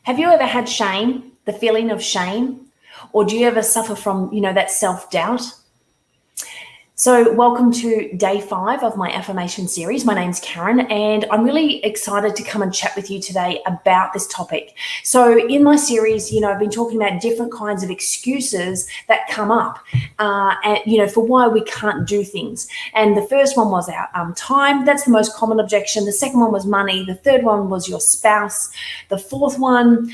Have you ever had shame, the feeling of shame? Or do you ever suffer from, that self-doubt? So welcome to day 5 of my affirmation series. My name's Karen, and I'm really excited to come and chat with you today about this topic. So in my series, I've been talking about different kinds of excuses that come up, for why we can't do things. And the first one was our time. That's the most common objection. The second one was money. The third one was your spouse. The fourth one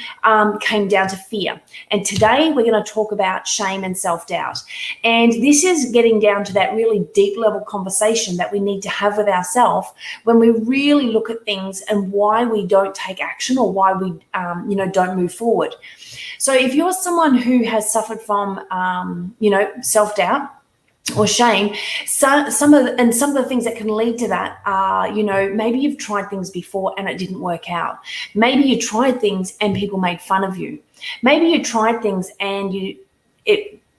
came down to fear. And today we're going to talk about shame and self-doubt. And this is getting down to that really deep level conversation that we need to have with ourselves when we really look at things and why we don't take action or why we don't move forward. So if you're someone who has suffered from self-doubt or shame, some of the things that can lead to that are, maybe you've tried things before and it didn't work out. Maybe you tried things and people made fun of you. Maybe you tried things and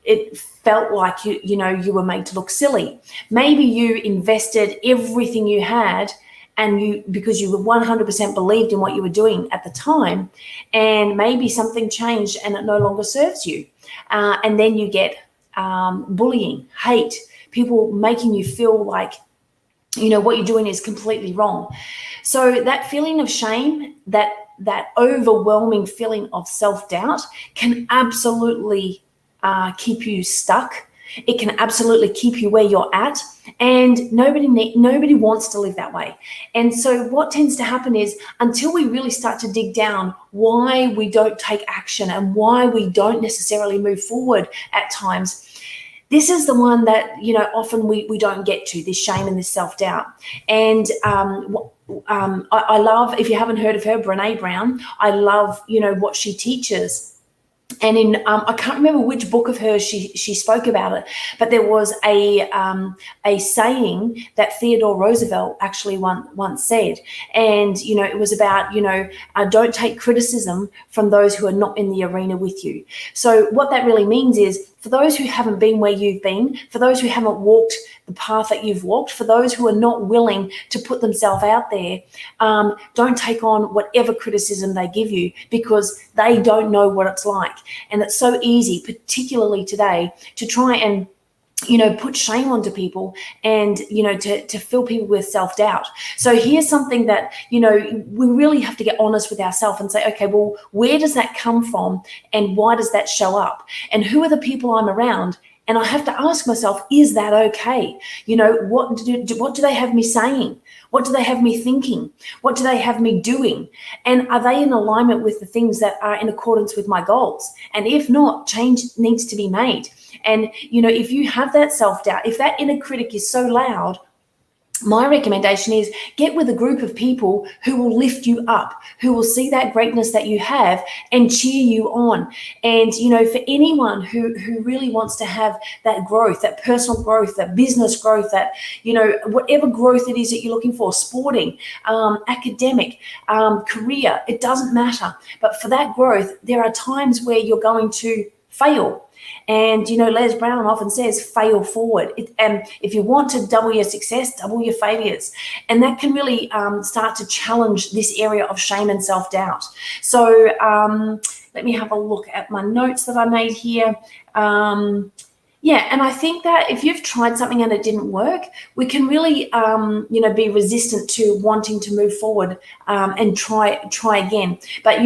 it felt like you were made to look silly. Maybe you invested everything you had because you 100% believed in what you were doing at the time, and maybe something changed and it no longer serves you. And then you get bullying, hate, people making you feel like, what you're doing is completely wrong. So that feeling of shame, that overwhelming feeling of self-doubt can absolutely keep you stuck. It can absolutely keep you where you're at, and nobody wants to live that way. And so what tends to happen is, until we really start to dig down why we don't take action and why we don't necessarily move forward at times, this is the one that often we don't get to, this shame and this self-doubt. And I love, if you haven't heard of her, Brené Brown, I love what she teaches. And in I can't remember which book of hers she spoke about it, but there was a saying that Theodore Roosevelt actually once said, and it was about don't take criticism from those who are not in the arena with you. So what that really means is, for those who haven't been where you've been, for those who haven't walked the path that you've walked, for those who are not willing to put themselves out there, don't take on whatever criticism they give you, because they don't know what it's like. And it's so easy, particularly today, to try and put shame onto people and, to fill people with self-doubt. So here's something that, we really have to get honest with ourselves and say, okay, well, where does that come from and why does that show up? And who are the people I'm around? And I have to ask myself, is that okay? What do they have me saying? What do they have me thinking? What do they have me doing? And are they in alignment with the things that are in accordance with my goals? And if not, change needs to be made. And, if you have that self-doubt, if that inner critic is so loud, my recommendation is get with a group of people who will lift you up, who will see that greatness that you have and cheer you on. And, for anyone who really wants to have that growth, that personal growth, that business growth, that, whatever growth it is that you're looking for, sporting, academic, career, it doesn't matter. But for that growth, there are times where you're going to fail. And, Les Brown often says, fail forward. And if you want to double your success, double your failures. And that can really start to challenge this area of shame and self-doubt. So let me have a look at my notes that I made here. And I think that if you've tried something and it didn't work, we can really, be resistant to wanting to move forward and try again. But,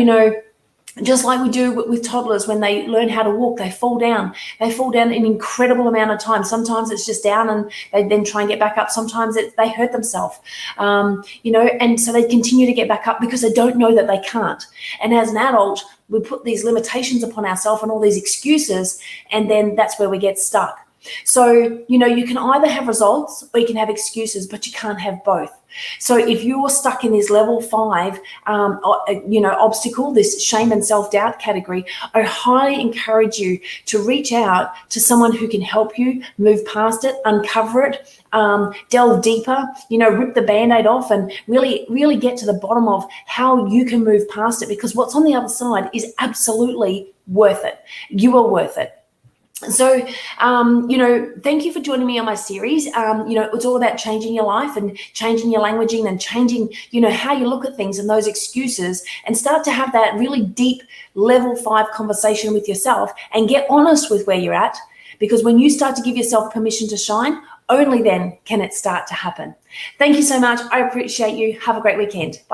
just like we do with toddlers, when they learn how to walk, they fall down. They fall down an incredible amount of time. Sometimes it's just down and they then try and get back up. Sometimes they hurt themselves, and so they continue to get back up because they don't know that they can't. And as an adult, we put these limitations upon ourselves and all these excuses, and then that's where we get stuck. So, you can either have results or you can have excuses, but you can't have both. So if you're stuck in this level 5, obstacle, this shame and self-doubt category, I highly encourage you to reach out to someone who can help you move past it, uncover it, delve deeper, rip the Band-Aid off and really, really get to the bottom of how you can move past it, because what's on the other side is absolutely worth it. You are worth it. So, thank you for joining me on my series. It's all about changing your life and changing your languaging and changing, how you look at things and those excuses, and start to have that really deep level 5 conversation with yourself and get honest with where you're at. Because when you start to give yourself permission to shine, only then can it start to happen. Thank you so much. I appreciate you. Have a great weekend. Bye.